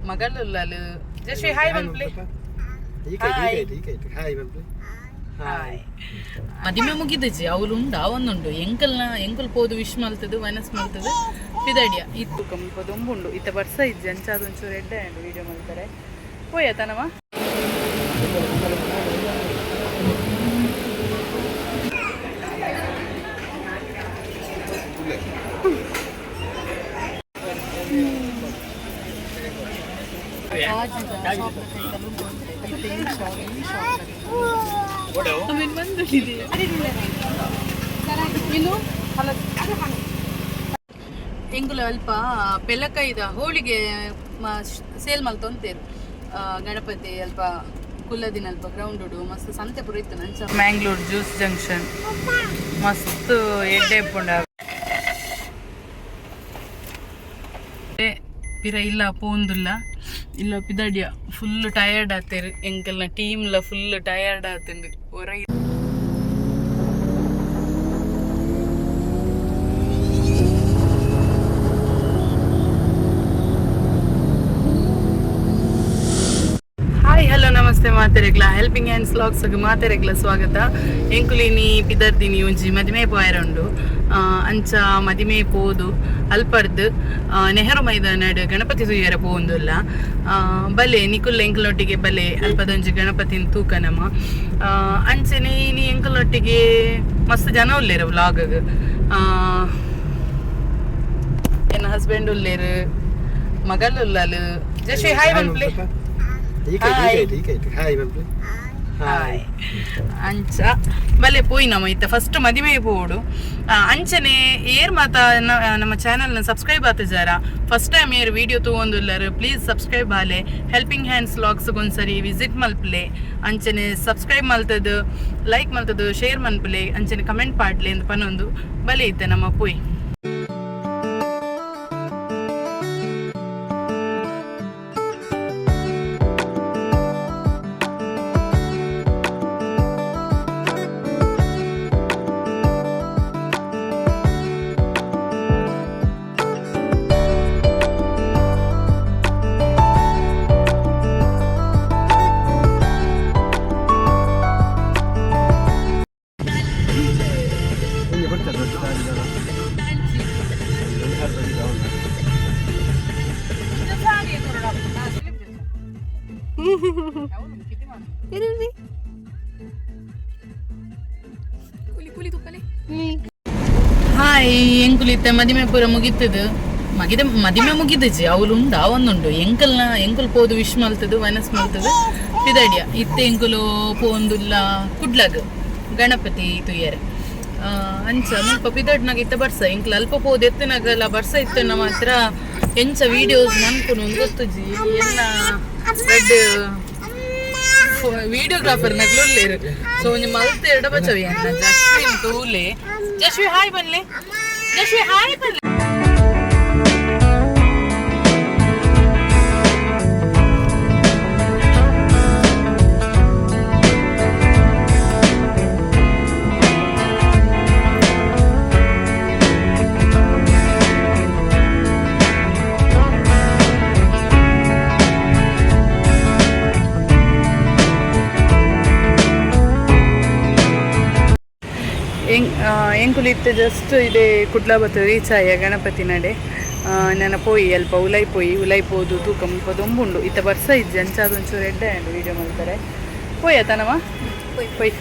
ಮಗಳುಲ್ಲಾಲು Jashvi hi ಬಂದ್ಲಿ hi ಮದಿಮೆ ಮುಗಿದಜ್ಜಿ ಅವಳು ಉಂಡು ಅವನುಂಡು ಎಂಕಲ್ ಪೋದು ವಿಶ್ ಮಲ್ತದು ವನಸ್ ಮಲ್ತದು ಪಿದಡಿಯ ಇತ್ತು ಕಂಪದೊಂಬುಂಡು ಇತ್ತ ಬರ್ಸ ಇಜ್ಜಿ ಅಂಚಾದೊಂಚೂರು ಎಡ್ಡೆ ಅಂಡು ವೀಡಿಯೋ ಮಲ್ತಾರೆ ಹೋಯತನವ ಎಂಗುಲು ಅಲ್ಪ ಪೆಲಕೈದ ಹೋಳಿಗೆ ಸೇಲ್ ಮಲ್ತೊಂತೇರು ಗಣಪತಿ ಅಲ್ಪ ಕುಲ್ಲದಿನ ಅಲ್ಪ ಗ್ರೌಂಡ್ ಮಸ್ತ್ ಸಂತೆ ಪುರ ಇತ್ತು ನಂಚ ಮ್ಯಾಂಗ್ಳೂರ್ ಜ್ಯೂಸ್ ಜಂಕ್ಷನ್ ಮಸ್ತ್ ಎಡ್ಡೆ ಪುಂಡ ಪಿರ ಇಲ್ಲ ಪೋಂದುಲ್ಲ ಇಲ್ಲ ಪಿದಡಿಯ ಫುಲ್ ಟಯರ್ಡ್ ಆತೇರು ಎಂಕಲ್ನ ಟೀಮ್ಲ ಫುಲ್ ಟಯರ್ಡ್ ಆತಂಡು ಹೊರಗೆ ಹಾಯ್ ಹಲೋ ನಮಸ್ತೆ ಮಾತೆರೆಗ್ಲ ಹೆಲ್ಪಿಂಗ್ ಹ್ಯಾಂಡ್ಸ್ ವ್ಲಾಗ್ಸ್ ಮಾತೆರೆಗ್ಲ ಸ್ವಾಗತ ಎಂಕುಲಿನಿ ಪಿದರ್ದಿನಿ ಒಂಜಿ ಮದಿಮೆ ಪೋಯರುಂಡು ಅಂಚ ಮದಿಮೆ ಪೋದು ಅಲ್ಪರ್ದು ನೆಹರು ಮೈದಾನಡ್ ಗಣಪತಿ ತುಯ್ಯರ ಪೋಂದುಲ್ಲ ಬಲೆ ನಿಕುಲ್ ಎಂಕಲೊಟ್ಟಿಗೆ ಬಲೆ ಅಲ್ಪದೊಂಜಿ ಗಣಪತಿನ ತೂಕನಮ ಅಂಚನೆ ಇನಿ ಎಂಕಲೊಟ್ಟಿಗೆ ಮಸ್ತ್ ಜನ ಉಲ್ಲೇರು ವ್ಲಾಗ್ ಎನ್ನ ಹಸ್ಬೆಂಡ್ ಉಲ್ಲೇರು ಮಗಳುಲ್ಲಾಲು ಜಶ್ವಿ ಹಾಯ್ ಬಂದ್ಲಿ ಹಾಯ್ ಅಂಚ ಬಲೆ ಪೋಯಿನಮ್ಮ ಇತ್ತ ಫಸ್ಟ್ ಮದಿಮೆ ಪೋಡು ಅಂಚನೆ ಏರ್ ಮಾತ ನಮ್ಮ ಚಾನಲ್ನ ಸಬ್ಸ್ಕ್ರೈಬ್ ಆತಜಾರ ಫಸ್ಟ್ ಟೈಮ್ ಏರ್ ವಿಡಿಯೋ ತಗೊಂದುಲ್ಲರು ಪ್ಲೀಸ್ ಸಬ್ಸ್ಕ್ರೈಬ್ ಆಲೆ ಹೆಲ್ಪಿಂಗ್ ಹ್ಯಾಂಡ್ಸ್ ವ್ಲಾಗ್ಸ್ ಒಂದ್ಸರಿ ವಿಸಿಟ್ ಮಲ್ಪಲೆ ಅಂಚನೆ ಸಬ್ಸ್ಕ್ರೈಬ್ ಮಲ್ತದು ಲೈಕ್ ಮಲ್ತದು ಶೇರ್ ಮಲ್ಪಲೆ ಅಂಚನೆ ಕಮೆಂಟ್ ಪಾಡ್ಲೆ ಅಂತ ಪನ್ನೊಂದು ಬಲೆ ಇತ್ತೆ ನಮ್ಮ ಪೋಯ್ ಹಾಯ್ ಎಂಕುಲಿತ್ತ ಮದಿಮೆ ಪೂರ ಮುಗಿತದು ಮದಿಮೆ ಮುಗಿದಜ್ಜಿ ಅವಳು ಉಂಡು ಅವನುಂಡು ಎಂಕಲ್ ಪೋದು ವಿಶ್ ಮಲ್ತದು ವನಸ್ ಮಲ್ತದು ಪಿದಡಿಯ ಇತ್ತೆ ಎಂಕುಲು ಪೋಂದುಲ್ಲ ಕುಡ್ಲಗ್ ಗಣಪತಿ ತುಯ್ಯರೆ ಅಂಚ ಮುಲ್ಪ ಪಿದಡ್ನಾಗ ಇತ್ತ ಬರ್ಸ ಎಂಕಲ್ ಅಲ್ಪ ಪೋದು ಎತ್ತನಾಗಲ್ಲ ಬರ್ಸ ಇತ್ತನ ಮಾತ್ರ ಎಂಚ ವಿಡಿಯೋಸ್ ನನ್ಪುನು ಗೊತ್ತುಜಿ ಎಲ್ಲ ರೆಡ್ ವಿಡಿಯೋಗ್ರಾಫರ್ ನಗ್ಲುಲ್ಲೇರು ಸೊ ಒಂಜಿ ಮಲ್ತ ಎಡ ಬಚವಿ ಅನ್ನ ಜಶ್ವಿ ತೂಲೆ Jashvi hi ಬನ್ಲೆ Jashvi hi ಬನ್ಲೆ ಎಂಕುಲಿತ್ತು just ಇದೆ ಕುಡ್ಲಾಬತ್ತು ರೀಚ್ ಆಯ ಗಣಪತಿ ನಡೆ ನನ್ನ ಪೋಯಿ ಅಲ್ಪ ಉಲೈ ಪೋದು ತೂಕ ಮುಪ್ಪದೊಂಬುಂಡು ಇತ್ತ ಬರ್ಸ ಇಜ್ಜಿ ಅಂಚಾದೊಂಚೂರು ಎಡ್ಡೆ ಅಂಡು ವೀಡಿಯೋ ಮಾಡ್ತಾರೆ ಪೋಯತನವ ಪೋಯ್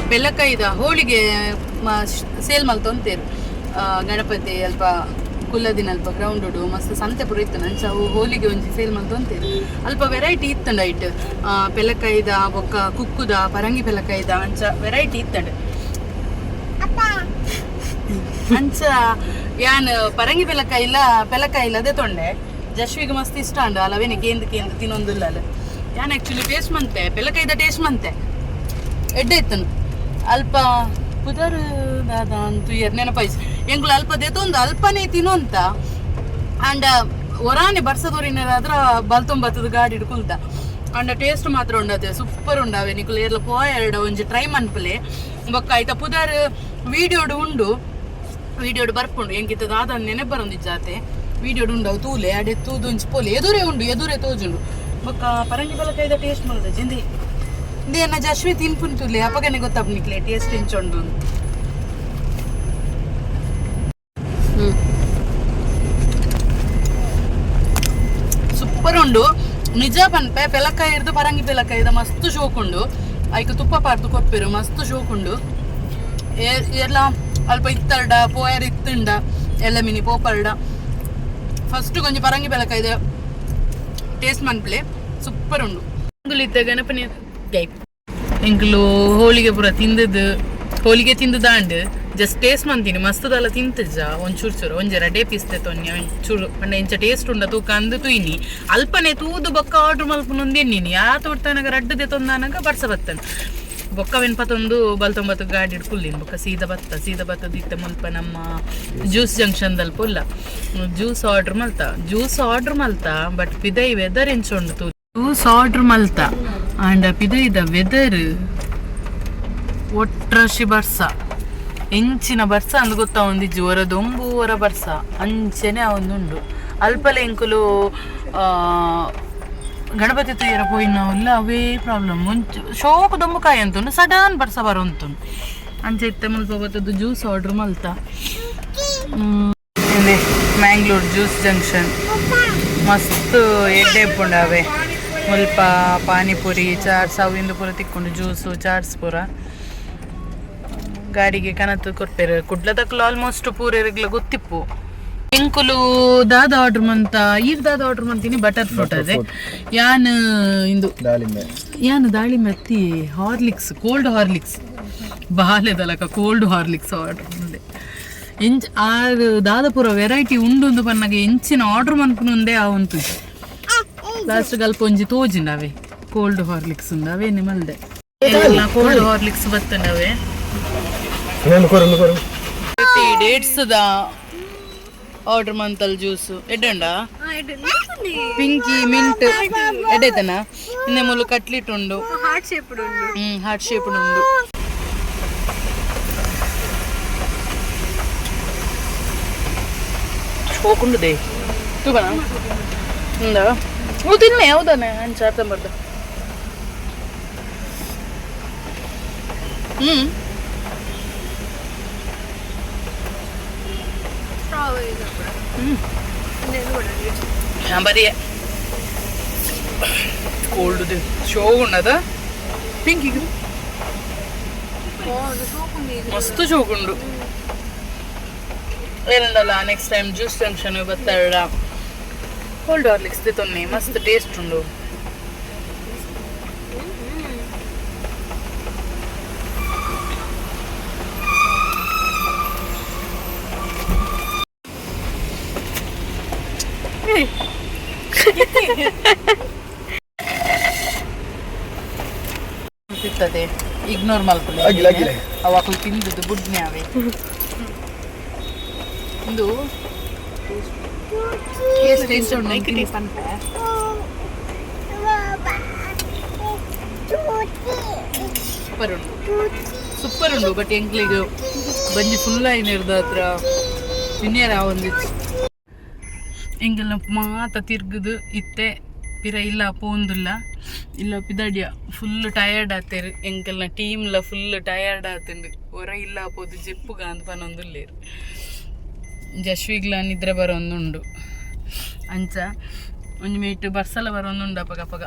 ಬೆಲ್ಲಕೈದ ಹೋಳಿಗೆ ಸೇಲ್ ಮಲ್ತೊಂತೇರು ಗಣಪತಿ ಅಲ್ಪ ಕುಲ್ಲದಿನ ಅಲ್ಪ ಗ್ರೌಂಡ್ ಮಸ್ತ್ ಸಂತೆ ಪುರ ಇತ್ತು ಅಂಚ ಅವು ಹೋಲಿಗೆ ಒಂಜಿ ಸೇಲ್ ಮಲ್ತೊಂತೇರು ಅಲ್ಪ ವೆರೈಟಿ ಇತ್ತಂಡ ಐಟ್ ಪೆಲಕೈದ ಬೊಕ್ಕ ಕುಕ್ಕುದ ಪರಂಗಿ ಪೆಲಕೈದ ಅಂಚ ವೆರೈಟಿ ಇತ್ತಂಡ ಅಂಚ ಯಾನ್ ಪರಂಗಿ ಪೆಲಕಾಯಿಲ್ಲ ಅದೇ ತೊಂಡೆ ಜಶ್ವಿಗೆ ಮಸ್ತ್ ಇಷ್ಟ ಅಂಡ ಅಲ್ಲವೇನೆ ಕೇಂದ್ರ ತಿನ್ನೊಂದಿಲ್ಲ ಅಲ್ಲ ಯಾನ್ ಆಕ್ಚುಲಿ ಟೇಸ್ಟ್ ಮಂತೆ ಪೆಲಕಾಯಿದ ಟೇಸ್ಟ್ ಮಂತೆ ಎಡ್ಡೆ ಇತ್ತನು ಅಲ್ಪ ಪುದರ್ ದಾದ ಅಂತೂ ನೆನಪಾಯ್ಸ್ ಎಂಗ್ಳು ಅಲ್ಪ ದೆತೊಂದು ಅಲ್ಪನೇ ತಿನ್ನೋಂತ ಅಂಡ ಒರಾನೆ ಬರ್ಸದೋರಿನಾದ್ರ ಬಲ್ತೊಂಬತ್ತದ ಗಾಡಿ ಹಿಡ್ಕೊಂತ ಅಂಡ ಟೇಸ್ಟ್ ಮಾತ್ರ ಉಂಡತೆ ಸೂಪರ್ ಉಂಡಾವೆ ನಿಕುಲು ಏರ್ಲ ಪೋಯರ್ಡ ಒಂಜಿ ಟ್ರೈ ಮನ್ಪಲೆ ಬೊಕ್ಕ ಆಯ್ತಾ ಪುದರ್ ವೀಡಿಯೋಡು ಉಂಡು ವೀಡಿಯೋಡು ಬರ್ಪುಂಡು ಎಂಗಿತ್ತ ದಾದ ನೆನೆ ಬರೊಂದಿಜ್ಜಾತೆ ವೀಡಿಯೋಡು ಉಂಡವು ತೂಲೆ ಅಡೆ ತೂದು ಒಂಜಿ ಪೋಲೆ ಎದುರೇ ತೋಜುಂಡು ಬೊಕ್ಕ ಪರಂಗಿ ಪಲಕೈದ ಟೇಸ್ಟ್ ಮಾಡಿದೆ ಜಿಂದಿ ಇಂದೇನ ಜಶ್ವಿ ತಿನ್ಪುಂತುಲೆ ಅಪಗನೆ ಗೊತ್ತಾಪ್ನಿಕ್ಲೆ ಟೇಸ್ಟ್ ಎಂಚೊಂಡು ಸೂಪರ್ ಉಂಡು ನಿಜ ಪನ್ಪೆ ಪೆಲಕಾಯಿ ಇರ್ದು ಪರಂಗಿ ಪೆಲಕಾಯಿದ ಮಸ್ತ್ ಶೋಕುಂಡು ಐಕ್ ತುಪ್ಪ ಪಾರ್ದು ಕೊಪ್ಪಿರು ಮಸ್ತ್ ಶೋಕುಂಡು ಎಲ್ಲ ಅಲ್ಪ ಇತ್ತಲ್ಡ ಪೋಯರ್ ಇತ್ತುಂಡ ಎಲ್ಲ ಮಿನಿ ಪೋಪಲ್ಡ ಫಸ್ಟ್ ಕೊಂಚ ಪರಂಗಿ ಪೆಲಕಾಯಿದ ಟೇಸ್ಟ್ ಮನ್ಪ್ಲೆ ಸೂಪರ್ ಉಂಡು ಎಂಗುಲಿತ್ತ ಗಣಪನಿ ಎಂಕುಲು ಹೋಳಿಗೆ ಪೂರ ಹೋಳಿಗೆ ತಿಂದುದಾಂಡ್ ಜಸ್ಟ್ ಟೇಸ್ಟ್ ಮಂತೀನಿ ಮಸ್ತದಲ್ಲ ತಿಂತಜ್ಜ ಒಂಚೂರು ಒಂಜರ ಡೇ ಪಿಸ್ತೆ ತೊನ್ಯ ಒಂಚೂರು ಪಂಡ ಇಂಚ ಟೇಸ್ಟ್ ಉಂಡ ತೂಕ ಅಂದು ತುಯ್ನಿ ಅಲ್ಪನೆ ತೂದು ಬೊಕ್ಕ ಆರ್ಡ್ರ್ ಮಲ್ಪುನೊಂದೇನಿನಿ ಯಾ ತೋಡ್ತಾನಗ ರಡ್ಡದೆ ತೊಂದಾನಗ ಬರ್ಸ ಬತ್ತನ ಬೊಕ್ಕವೆನ್ ಪತ್ತೊಂದು ಬಲ್ತೊಂಬತ್ತು ಗಾಡಿ ಹಿಡ್ಕುಲ್ಲಿನ ಬೊಕ್ಕ ಸೀದಾ ಬತ್ತದ ಇತ್ತ ಮುಲ್ಪ ನಮ್ಮ ಜ್ಯೂಸ್ ಜಂಕ್ಷನ್ದಲ್ಲಿ ಪೊಲ್ಲ ಜ್ಯೂಸ್ ಆರ್ಡ್ರ್ ಮಲ್ತ ಬಟ್ ಪಿದೈ ವೆದರ್ ಎಂಚೊಂಡು ಜ್ಯೂಸ್ ಆರ್ಡ್ರ್ ಮಲ್ತ ಅಂಡ್ ಪಿದೈದ ವೆದರ್ ಒಟ್ರಾಶಿ ಬರ್ಸ ಎಂಚಿನ ಬರ್ಸ ಅಂದ್ ಗೊತ್ತಾ ಒಂದಿಜ್ಜು ಹೊರ ಬರ್ಸ ಅಂಚೆನೆ ಅವೊಂದುಂಡು ಅಲ್ಪಲೆ ಎಂಕುಲು ಗಣಪತಿ ತುಯ್ಯರ ಪೋಯಿನವುಲ್ಲ ಅವೇ ಪ್ರಾಬ್ಲಮ್ ಒಂಚು ಶೋಕು ದೊಂಬುಕಾಯಿ ಅಂತುಂಡು ಸಡನ್ ಬರ್ಸ ಬರೋಂತುಂಡು ಅಂಚೆ ಇತ್ತೆ ಮುಲ್ಪ ಬತ್ತದು ಜ್ಯೂಸ್ ಆರ್ಡ್ರ್ ಮಲ್ತ ಮ್ಯಾಂಗ್ಳೂರ್ ಜ್ಯೂಸ್ ಜಂಕ್ಷನ್ ಮಸ್ತ್ ಎಡ್ಡೆ ಇಪ್ಪುಂಡವೆ ಮುಲ್ಪ ಪಾನಿಪುರಿ ಚಾಟ್ಸ್ ಅವಿಂದು ಪೂರ ತಿಕ್ಕೊಂಡು ಜ್ಯೂಸು ಚಾಟ್ಸ್ ಪೂರ ಗಾಡಿಗೆ ಕನತ್ತು ಕೊಡ್ಪೇರು ಕುಡ್ಲ ತಕ್ಕಲು ಆಲ್ಮೋಸ್ಟ್ ಪೂರೆಗ್ಲ ಗೊತ್ತಿಪ್ಪು ಎಂಕುಲು ದಾದ ಆರ್ಡ್ರ್ ಮಂತ ಆರ್ಡ್ರ್ ಮಂತೀನಿ ಬಟರ್ ಫ್ರೂಟ್ ಅದೇ ಯಾನು ದಾಳಿಂಬೆ ಅತ್ತಿ ಹಾರ್ಲಿಕ್ಸ್ ಕೋಲ್ಡ್ ಹಾರ್ಲಿಕ್ಸ್ ಬಾಲೆದಲಕ ಕೋಲ್ಡ್ ಹಾರ್ಲಿಕ್ಸ್ ಆರ್ಡ್ರ್ ಮುಂದೆ ಆರು ದಾದ ಪೂರ ವೆರೈಟಿ ಉಂಡು ಪನ್ನಗೆ ಎಂಚಿನ ಆರ್ಡ್ರ್ ಮನ್ಪುನುಂದೆ ಅವಂತು ಲಾಸ್ಟ್ ಅಲ್ಪ ಒಂಜಿ ತೋಜಿಂಡವೆ ಕೋಲ್ಡ್ ಹಾರ್ಲಿಕ್ಸ್ ಉಂಡು ಅವೇ ನಿಮಲ್ದೆ ಕೋಲ್ಡ್ ಹಾರ್ಲಿಕ್ಸ್ ಬತ್ತಂಡವೆ ಡೇಟ್ಸ್ ದ ಆರ್ಡರ್ ಮಂತಲ್ ಜ್ಯೂಸ್ ಎಡ್ಡಂಡ ಪಿಂಕಿ ಮಿಂಟ್ ಎಡ್ಡೈತನ ಇನ್ನೆ ಮೂಲು ಕಟ್ಲಿಟ್ ಉಂಡು ಹಾರ್ಟ್ ಶೇಪ್ ಉಂಡು ಹೋಗುಂಡು ದೇ ತೂಗಣ ಇಂದ ಓ ತಿನ್ನೆ ಹೌದಾನೆ ಅಂಚ ಅರ್ಥ ಬರ್ದ ಬರೀ ಕೋಲ್ಡ್ ಶೋ ಉಣ್ಣದ ಪಿಂಕಿಗೆ ಮಸ್ತ್ ಶೋಕುಂಡು ಏನಲ್ಲ ನೆಕ್ಸ್ಟ್ ಟೈಮ್ ಜ್ಯೂಸ್ ಜಂಕ್ಷನ್ ಬತ್ತಾಳ ಕೋಲ್ಡ್ ಹಾರ್ಲಿಕ್ಸ್ ತೊನ್ನೆ ಮಸ್ತ್ ಟೇಸ್ಟ್ ಉಂಡು ಸಿಗ್ತದೆ ಇಗ್ನೋರ್ ಮಲ್ಪಲೆ ಅವಾಗಲು ತಿಂದದ್ದು ಬುಡ್ನೆ ಅವೇ ಇದು ಸೂಪರ್ ಉಂಡು ಬಟ್ ಎಂಕ್ಲಿಗೆ ಬಂಜಿ ಫುಲ್ ಐನಿರ್ದ ಹತ್ರ ತಿನ್ನೇರ ಒಂದಿತ್ತು ಎಂಗೆಲ್ಲ ಮಾತ ತಿರ್ಗದು ಇತ್ತೆ ಪಿರ ಇಲ್ಲ ಪೋಂದುಲ್ಲ ಇಲ್ಲ ಪಿದಡಿಯ ಫುಲ್ ಟಯರ್ಡ್ ಆತೇರು ಎಂಕಲ್ನ ಟೀಮ್ಲ ಫುಲ್ ಟಯರ್ಡ್ ಆತಂಡು ಹೊರ ಇಲ್ಲ ಪೋದು ಜೆಪ್ಪುಗ ಅಂತ ಪನೊಂದುಲ್ಲೇರು ಜಶ್ವಿಗ್ಲ ನಿದ್ರೆ ಬರೋಂದುಂಡು ಅಂಚ ಒಂಜಿ ಮೀಟ್ ಬರ್ಸಲ ಬರೋಂದುಂಡು ಪಗ ಪಗ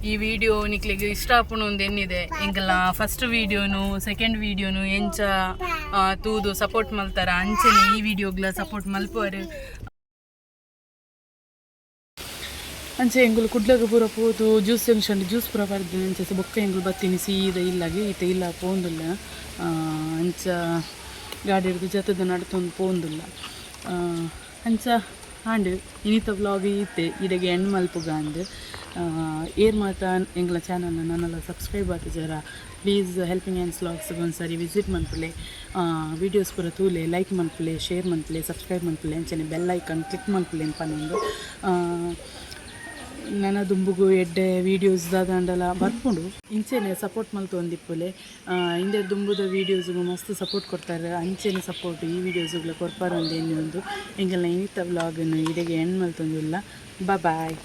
ಈ ವಿಡಿಯೋ ನಿಕ್ಲಿಗೆ ಇಷ್ಟ ಆಪುಂಡು ಒಂದು ಎನ್ನಿದೆ ಎಂಕಲ್ನ ಫಸ್ಟ್ ವಿಡಿಯೋನು ಸೆಕೆಂಡ್ ವಿಡಿಯೋನು ಎಂಚ ತೂದು ಸಪೋರ್ಟ್ ಮಲ್ತಾರ ಅಂಚನೆ ಈ ವಿಡಿಯೋಗ್ಲ ಸಪೋರ್ಟ್ ಮಲ್ಪುವರು ಅಂಚೆ ಎಂಗುಲು ಕುಡ್ಲಗ ಪೂರ ಪೋದು ಜ್ಯೂಸ್ ಜಂಕ್ಷನ್ ಜ್ಯೂಸ್ ಪೂರ ಬರ್ದು ಅಂಚೆ ಬೊಕ್ಕ ಎಂಗುಲು ಬತ್ತೀನಿ ಸೀದಾ ಇಲ್ಲಾಗಿ ಈತ ಇಲ್ಲ ಪೋಂದುಲ್ಲ ಅಂಚ ಗಾಡಿ ಹಿಡಿದು ಜತದ ನಡ್ತೊಂದು ಪೋಂದುಲ್ಲ ಅಂಚ ಆಂಡ್ ಇನ್ನಿತ ವ್ಲಾಗ್ ಈತೆ ಇಡೆಗೆ ಎಣ್ಣು ಮಲ್ಪುಗ ಅಂದು ಏರ್ ಮಾತ ಎಂಗ್ಲ ಚಾನಲ್ನ ನನ್ನೆಲ್ಲ ಸಬ್ಸ್ಕ್ರೈಬ್ ಆತಿಜಾರ ಪ್ಲೀಸ್ ಹೆಲ್ಪಿಂಗ್ ಹ್ಯಾಂಡ್ಸ್ ವ್ಲಾಗ್ಸ್ಗೆ ಒಂದ್ಸರಿ ವಿಸಿಟ್ ಮನ್ಪುಲೆ ವೀಡಿಯೋಸ್ ಪೂರ ತೂಲೆ ಲೈಕ್ ಮನ್ಪುಲೆ ಶೇರ್ ಮನ್ಪುಲೆ ಸಬ್ಸ್ಕ್ರೈಬ್ ಮನ್ಪುಲೆ ಅಂಚನೆ ಬೆಲ್ ಐಕನ್ ಕ್ಲಿಕ್ ಮನ್ಪುಲೆ ಅನ್ಪನೊಂದು ನನ್ನ ದುಂಬುಗು ಎಡ್ಡೆ ವೀಡಿಯೋಸ್ ದಾದಂಡಲ ಬರ್ಪುಂಡು ಇಂಚೆನೆ ಸಪೋರ್ಟ್ ಮಲ್ತೊಂದಿಪ್ಪುಲೆ ಹಿಂದೆ ದುಂಬುದ ವೀಡಿಯೋಸ್ಗೂ ಮಸ್ತ್ ಸಪೋರ್ಟ್ ಕೊಡ್ತಾರೆ ಅಂಚೆನೆ ಸಪೋರ್ಟ್ ಈ ವೀಡಿಯೋಸ್ಗಳ ಕೊಡ್ಪಾರ ಒಂದು ಒಂದು ಎಂಗೆಲ್ಲ ಇನ್ನಿತ ವ್ಲಾಗನ್ನು ಇಡೆಗೆ ಎಂಡ್ ಮಲ್ತೊಂದಿಲ್ಲ ಬಾಯ್